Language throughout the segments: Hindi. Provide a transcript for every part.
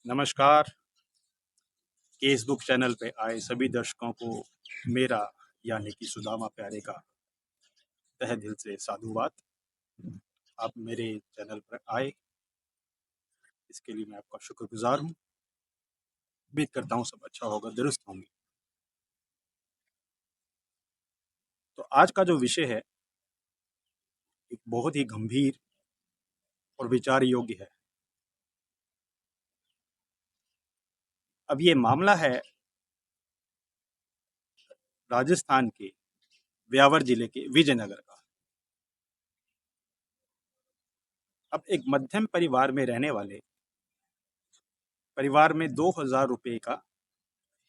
नमस्कार। केस बुक चैनल पे आए सभी दर्शकों को मेरा यानी कि सुदामा प्यारे का तहे दिल से साधुवाद। आप मेरे चैनल पर आए, इसके लिए मैं आपका शुक्रगुजार हूँ। उम्मीद करता हूँ सब अच्छा होगा, दुरुस्त होंगे। तो आज का जो विषय है एक बहुत ही गंभीर और विचार योग्य है। अब ये मामला है राजस्थान के ब्यावर जिले के विजयनगर का। अब एक मध्यम परिवार में रहने वाले परिवार में 2000 रुपये का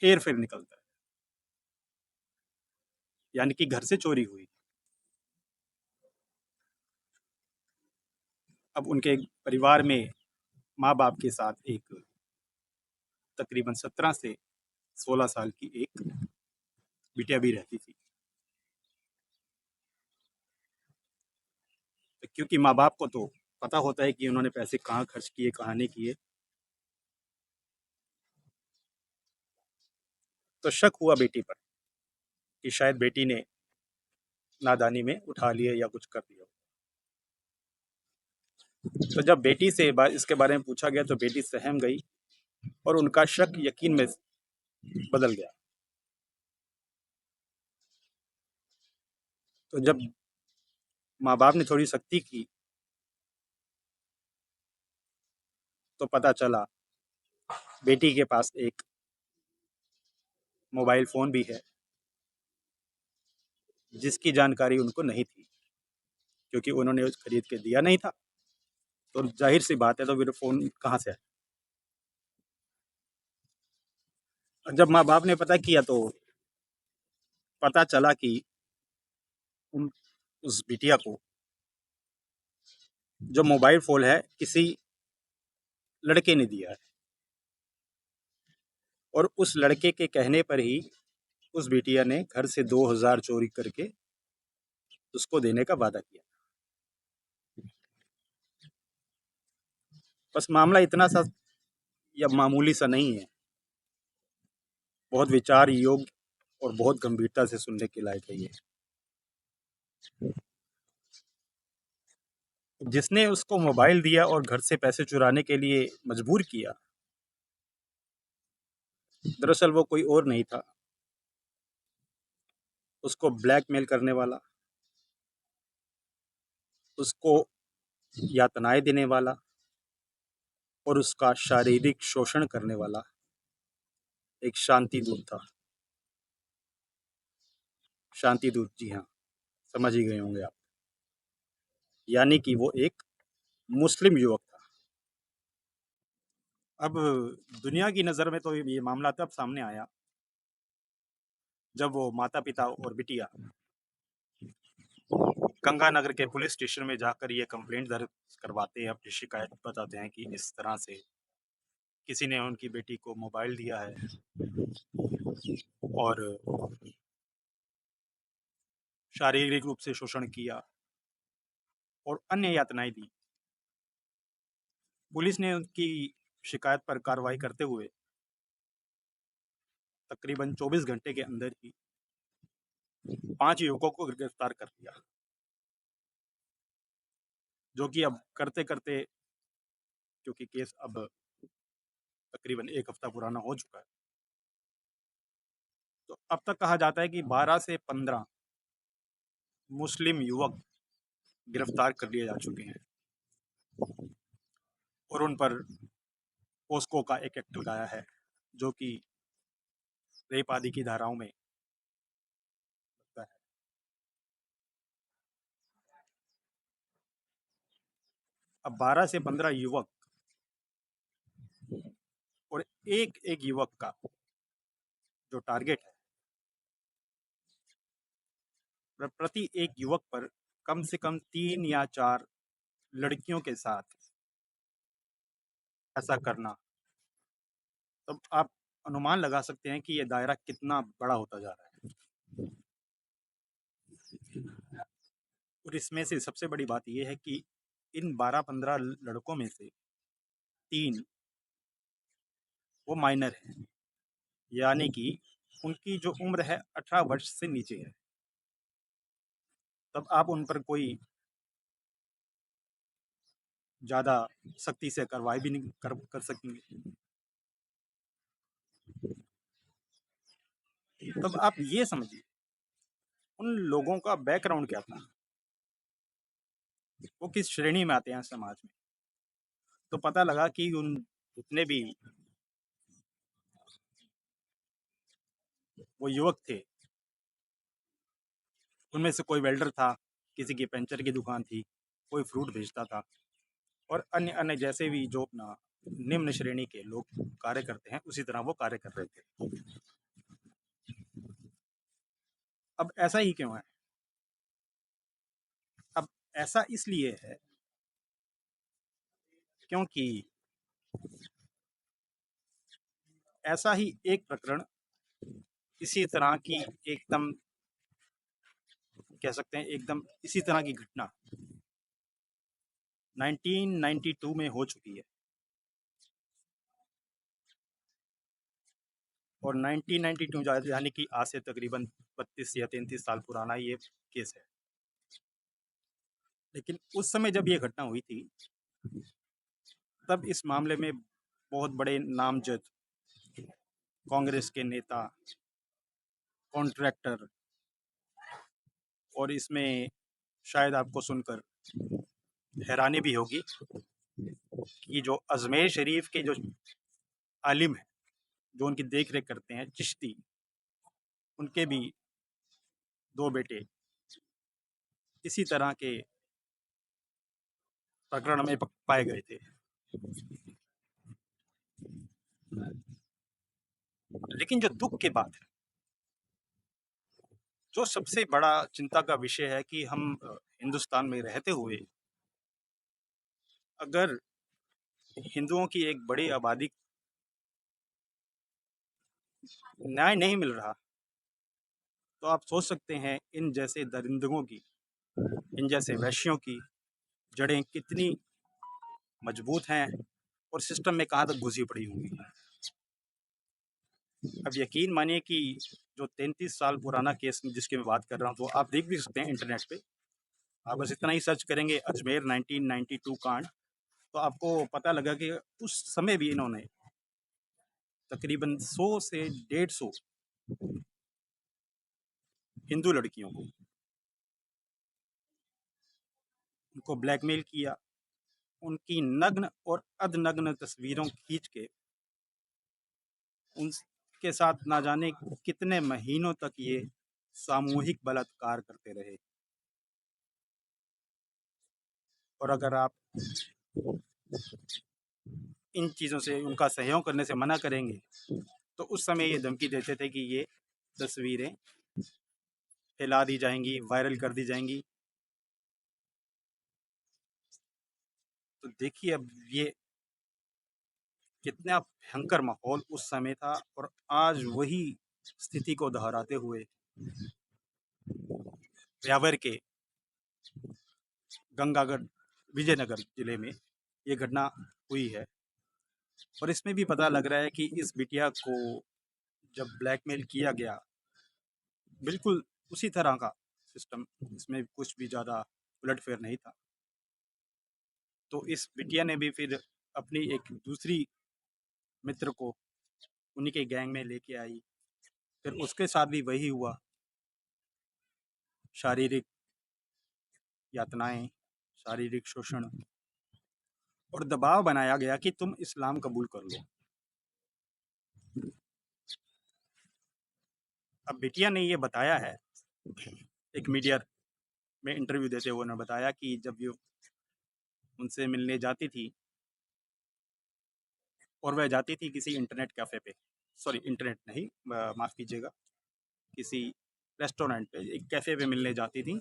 हेर फेर निकलता है, यानी कि घर से चोरी हुई। अब उनके परिवार में माँ बाप के साथ एक तकरीबन 17 से 16 साल की एक बिटिया भी रहती थी। तो क्योंकि माँ बाप को तो पता होता है कि उन्होंने पैसे कहाँ खर्च किए, कहाँ नहीं किए, तो शक हुआ बेटी पर कि शायद बेटी ने नादानी में उठा लिए या कुछ कर दिया। तो जब बेटी से इसके बारे में पूछा गया तो बेटी सहम गई और उनका शक यकीन में बदल गया। तो जब माँ बाप ने थोड़ी सख्ती की तो पता चला बेटी के पास एक मोबाइल फ़ोन भी है, जिसकी जानकारी उनको नहीं थी, क्योंकि उन्होंने खरीद के दिया नहीं था। तो जाहिर सी बात है, तो फिर फ़ोन कहाँ से आया। जब माँ बाप ने पता किया तो पता चला कि उन उस बिटिया को जो मोबाइल फ़ोन है किसी लड़के ने दिया है, और उस लड़के के कहने पर ही उस बिटिया ने घर से 2000 चोरी करके उसको देने का वादा किया। बस मामला इतना सा या मामूली सा नहीं है, बहुत विचार योग्य और बहुत गंभीरता से सुनने के लायक है ये। जिसने उसको मोबाइल दिया और घर से पैसे चुराने के लिए मजबूर किया, दरअसल वो कोई और नहीं था, उसको ब्लैकमेल करने वाला, उसको यातनाएं देने वाला और उसका शारीरिक शोषण करने वाला एक शांति दूत था। शांति दूत, जी हाँ, समझ ही गए होंगे आप। यानी कि वो एक मुस्लिम युवक था। अब दुनिया की नज़र में तो ये मामला तब सामने आया जब वो माता पिता और बिटिया गंगानगर के पुलिस स्टेशन में जाकर ये कंप्लेंट दर्ज करवाते हैं, अपनी शिकायत बताते हैं कि इस तरह से किसी ने उनकी बेटी को मोबाइल दिया है और शारीरिक रूप से शोषण किया और अन्य यातनाएं दी। पुलिस ने उनकी शिकायत पर कार्रवाई करते हुए तकरीबन 24 घंटे के अंदर ही 5 युवकों को गिरफ्तार कर लिया, जो कि अब करते करते, क्योंकि केस अब तकरीबन 1 हफ्ता पुराना हो चुका है, तो अब तक कहा जाता है कि 12 से 15 मुस्लिम युवक गिरफ्तार कर लिए जा चुके हैं और उन पर पोस्को का एक एक्ट लगाया है, जो कि रेप आदि की धाराओं में लगता है। अब 12 से 15 युवक और एक एक युवक का जो टारगेट है, प्रति एक युवक पर कम से कम 3 या 4 लड़कियों के साथ ऐसा करना, तब आप अनुमान लगा सकते हैं कि ये दायरा कितना बड़ा होता जा रहा है। और इसमें से सबसे बड़ी बात यह है कि इन 12-15 लड़कों में से 3 वो माइनर है, यानी कि उनकी जो उम्र है 18 वर्ष से नीचे है, तब आप उन पर कोई ज़्यादा सख्ती से कार्रवाई भी नहीं कर सकेंगे। तब आप ये समझिए उन लोगों का बैकग्राउंड क्या था, वो किस श्रेणी में आते हैं समाज में। तो पता लगा कि उन जितने भी वो युवक थे, उनमें से कोई वेल्डर था, किसी की पंचर की दुकान थी, कोई फ्रूट बेचता था, और अन्य अन्य जैसे भी जो अपना निम्न श्रेणी के लोग कार्य करते हैं, उसी तरह वो कार्य कर रहे थे। अब ऐसा ही क्यों है? अब ऐसा इसलिए है क्योंकि ऐसा ही एक प्रकरण, इसी तरह की एकदम कह सकते हैं एकदम इसी तरह की घटना 1992 में हो चुकी है। और 1992 यानी कि आज से तकरीबन 32 या 33 साल पुराना ये केस है। लेकिन उस समय जब ये घटना हुई थी, तब इस मामले में बहुत बड़े नामजद कांग्रेस के नेता, कॉन्ट्रैक्टर, और इसमें शायद आपको सुनकर हैरानी भी होगी कि जो अजमेर शरीफ के जो आलिम हैं, जो उनकी देख रेख करते हैं, चिश्ती, उनके भी दो बेटे इसी तरह के प्रकरण में पाए गए थे। लेकिन जो दुख की बात है, जो सबसे बड़ा चिंता का विषय है कि हम हिंदुस्तान में रहते हुए अगर हिंदुओं की एक बड़ी आबादी न्याय नहीं मिल रहा, तो आप सोच सकते हैं इन जैसे दरिंदों की, इन जैसे वैश्यों की जड़ें कितनी मजबूत हैं और सिस्टम में कहाँ तक घुसी पड़ी होंगी। अब यकीन मानिए कि जो 33 साल पुराना केस जिसकी मैं बात कर रहा हूँ, तो आप देख भी सकते हैं इंटरनेट पे। आप बस इतना ही सर्च करेंगे अजमेर 1992 कांड, तो आपको पता लगा कि उस समय भी इन्होंने तकरीबन 100 से 150 हिंदू लड़कियों को उनको ब्लैकमेल किया, उनकी नग्न और अधनग्न तस्वीरों खींच के उनके साथ ना जाने कितने महीनों तक ये सामूहिक बलात्कार करते रहे। और अगर आप इन चीज़ों से उनका सहयोग करने से मना करेंगे, तो उस समय ये धमकी देते थे कि ये तस्वीरें फैला दी जाएंगी, वायरल कर दी जाएंगी। तो देखिए अब ये कितना भयंकर माहौल उस समय था, और आज वही स्थिति को दोहराते हुए ब्यावर के गंगागढ़ विजयनगर जिले में ये घटना हुई है। और इसमें भी पता लग रहा है कि इस बिटिया को जब ब्लैकमेल किया गया, बिल्कुल उसी तरह का सिस्टम, इसमें कुछ भी ज़्यादा उलटफेर नहीं था। तो इस बिटिया ने भी फिर अपनी एक दूसरी मित्र को उन्हीं के गैंग में लेके आई, फिर उसके साथ भी वही हुआ, शारीरिक यातनाएं, शारीरिक शोषण, और दबाव बनाया गया कि तुम इस्लाम कबूल कर लो। अब बिटिया ने ये बताया है, एक मीडिया में इंटरव्यू देते हुए उन्होंने बताया कि जब ये उनसे मिलने जाती थी, और वह जाती थी किसी इंटरनेट कैफ़े पे, सॉरी इंटरनेट नहीं, माफ़ कीजिएगा, किसी रेस्टोरेंट पे, एक कैफ़े पे मिलने जाती थी,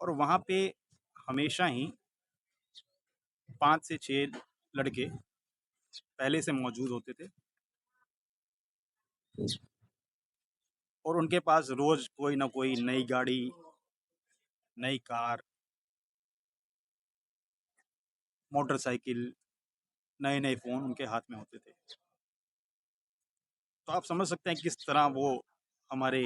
और वहाँ पे हमेशा ही 5 से 6 लड़के पहले से मौजूद होते थे, और उनके पास रोज़ कोई ना कोई नई गाड़ी, नई कार, मोटरसाइकिल, नए नए फ़ोन उनके हाथ में होते थे। तो आप समझ सकते हैं किस तरह वो हमारे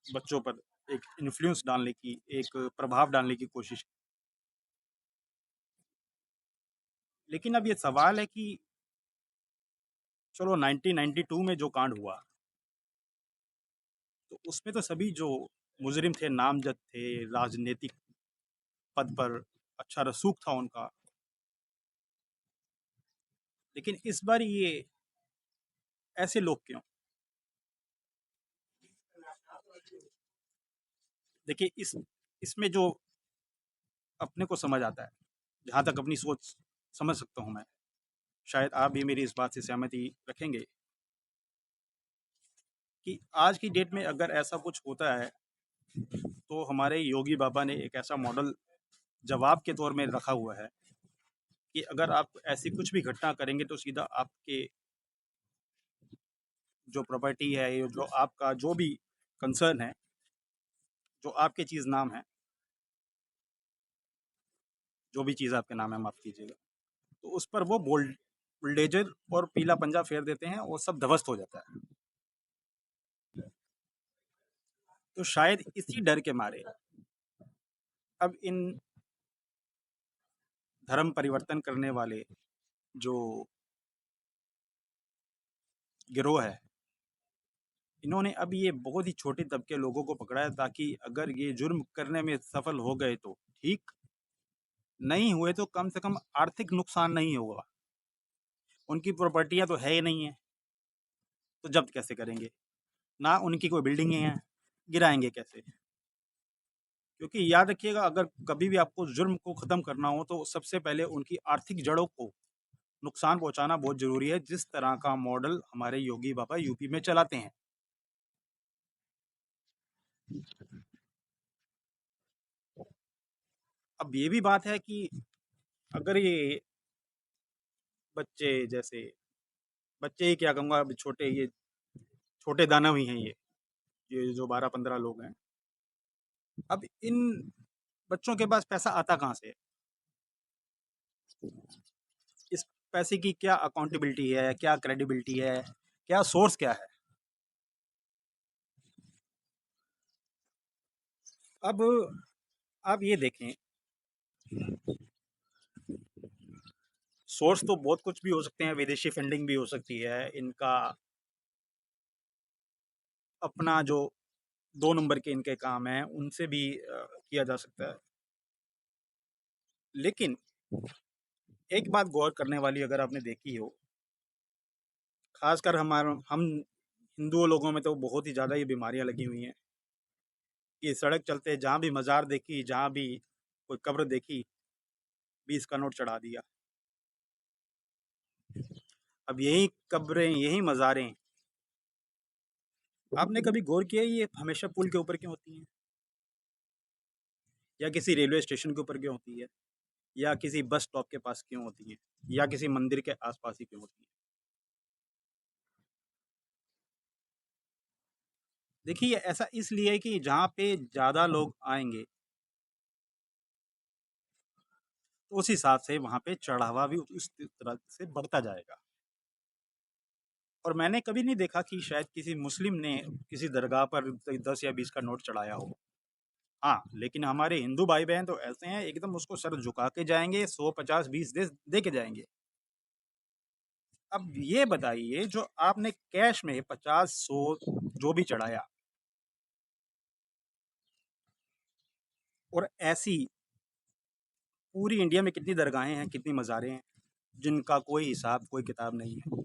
बच्चों पर एक इन्फ्लुएंस डालने की, एक प्रभाव डालने की कोशिश। लेकिन अब ये सवाल है कि चलो 1992 में जो कांड हुआ, तो उसमें तो सभी जो मुजरिम थे नामजद थे, राजनीतिक पद पर अच्छा रसूख था उनका। लेकिन इस बार ये ऐसे लोग क्यों? देखिए इसमें जो अपने को समझ आता है, जहाँ तक अपनी सोच समझ सकता हूँ मैं, शायद आप भी मेरी इस बात से सहमति रखेंगे कि आज की डेट में अगर ऐसा कुछ होता है, तो हमारे योगी बाबा ने एक ऐसा मॉडल जवाब के तौर में रखा हुआ है कि अगर आप ऐसी कुछ भी घटना करेंगे तो सीधा आपके जो प्रॉपर्टी है, ये जो आपका जो भी कंसर्न है, जो आपके चीज़ नाम है, जो भी चीज़ आपके नाम है, माफ़ कीजिएगा, तो उस पर वो बुलडोजर और पीला पंजा फेर देते हैं और सब ध्वस्त हो जाता है। तो शायद इसी डर के मारे अब इन धर्म परिवर्तन करने वाले जो गिरोह है, इन्होंने अब ये बहुत ही छोटे तबके लोगों को पकड़ा है, ताकि अगर ये जुर्म करने में सफल हो गए तो ठीक, नहीं हुए तो कम से कम आर्थिक नुकसान नहीं होगा। उनकी प्रॉपर्टियां तो है ही नहीं है, तो जब्त कैसे करेंगे? ना उनकी कोई बिल्डिंगें हैं, गिराएंगे कैसे? क्योंकि याद रखिएगा, अगर कभी भी आपको जुर्म को ख़त्म करना हो तो सबसे पहले उनकी आर्थिक जड़ों को नुकसान पहुंचाना बहुत ज़रूरी है, जिस तरह का मॉडल हमारे योगी बाबा यूपी में चलाते हैं। अब ये भी बात है कि अगर ये बच्चे जैसे, बच्चे ही क्या कहूँगा, अब छोटे, ये छोटे दानव ही हैं, ये जो 12-15 लोग हैं। अब इन बच्चों के पास पैसा आता कहाँ से है? इस पैसे की क्या अकाउंटेबिलिटी है, क्या क्रेडिबिलिटी है, क्या सोर्स क्या है? अब आप ये देखें, सोर्स तो बहुत कुछ भी हो सकते हैं, विदेशी फंडिंग भी हो सकती है, इनका अपना जो 2 नंबर के इनके काम हैं उनसे भी किया जा सकता है। लेकिन एक बात गौर करने वाली अगर आपने देखी हो, खासकर हम हिंदुओं लोगों में तो बहुत ही ज़्यादा ये बीमारियां लगी हुई हैं कि सड़क चलते जहाँ भी मज़ार देखी, जहाँ भी कोई कब्र देखी, 20 का नोट चढ़ा दिया। अब यही कब्रें, यही मज़ारें, आपने कभी गौर किया ये हमेशा पुल के ऊपर क्यों होती हैं, या किसी रेलवे स्टेशन के ऊपर क्यों होती है, या किसी बस स्टॉप के पास क्यों होती है, या किसी मंदिर के आसपास ही क्यों होती है? देखिए, ऐसा इसलिए है कि जहाँ पे ज़्यादा लोग आएंगे, तो उस हिसाब से वहाँ पे चढ़ावा भी उस तरह से बढ़ता जाएगा। और मैंने कभी नहीं देखा कि शायद किसी मुस्लिम ने किसी दरगाह पर 10 या 20 का नोट चढ़ाया हो। हाँ, लेकिन हमारे हिंदू भाई बहन तो ऐसे हैं, एकदम उसको सर झुका के जाएंगे, 100, 50, 20 दे के जाएंगे। अब ये बताइए, जो आपने कैश में 50, 100 जो भी चढ़ाया, और ऐसी पूरी इंडिया में कितनी दरगाहें हैं, कितनी मज़ारें हैं, जिनका कोई हिसाब, कोई किताब नहीं है।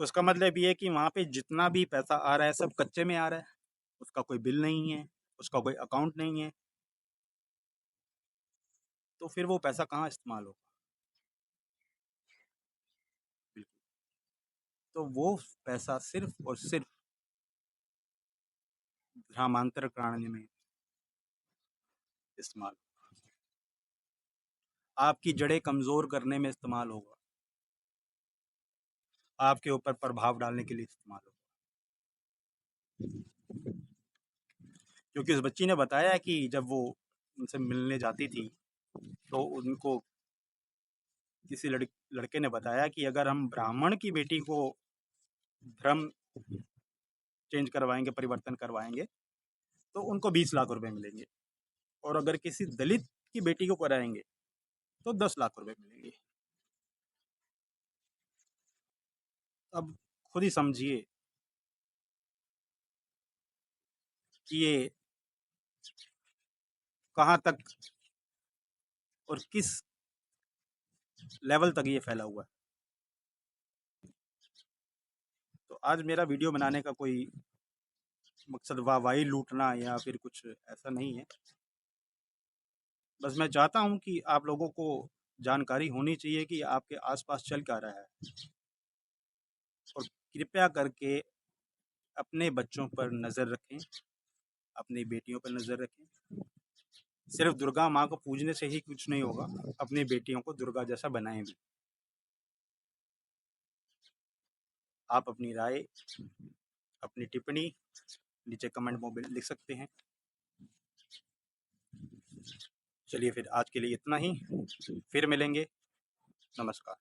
तो इसका मतलब ये है कि वहाँ पे जितना भी पैसा आ रहा है, सब कच्चे में आ रहा है, उसका कोई बिल नहीं है, उसका कोई अकाउंट नहीं है, तो फिर वो पैसा कहाँ इस्तेमाल होगा? बिल्कुल। तो वो पैसा सिर्फ और सिर्फ ग्रामांतर कराने में इस्तेमाल, आपकी जड़ें कमज़ोर करने में इस्तेमाल होगा, आपके ऊपर प्रभाव डालने के लिए इस्तेमाल होगा। क्योंकि उस बच्ची ने बताया कि जब वो उनसे मिलने जाती थी, तो उनको किसी लड़के ने बताया कि अगर हम ब्राह्मण की बेटी को धर्म चेंज करवाएंगे, परिवर्तन करवाएंगे, तो उनको 20 लाख रुपए मिलेंगे, और अगर किसी दलित की बेटी को कराएंगे तो 10 लाख रुपए मिलेंगे। अब खुद ही समझिए कि ये कहाँ तक और किस लेवल तक ये फैला हुआ है। तो आज मेरा वीडियो बनाने का कोई मकसद वाहवाही लूटना या फिर कुछ ऐसा नहीं है। बस मैं चाहता हूँ कि आप लोगों को जानकारी होनी चाहिए कि आपके आसपास चल क्या रहा है, और कृपया करके अपने बच्चों पर नज़र रखें, अपनी बेटियों पर नज़र रखें। सिर्फ दुर्गा माँ को पूजने से ही कुछ नहीं होगा, अपनी बेटियों को दुर्गा जैसा बनाएं भी। आप अपनी राय, अपनी टिप्पणी नीचे कमेंट में लिख सकते हैं। चलिए फिर आज के लिए इतना ही, फिर मिलेंगे। नमस्कार।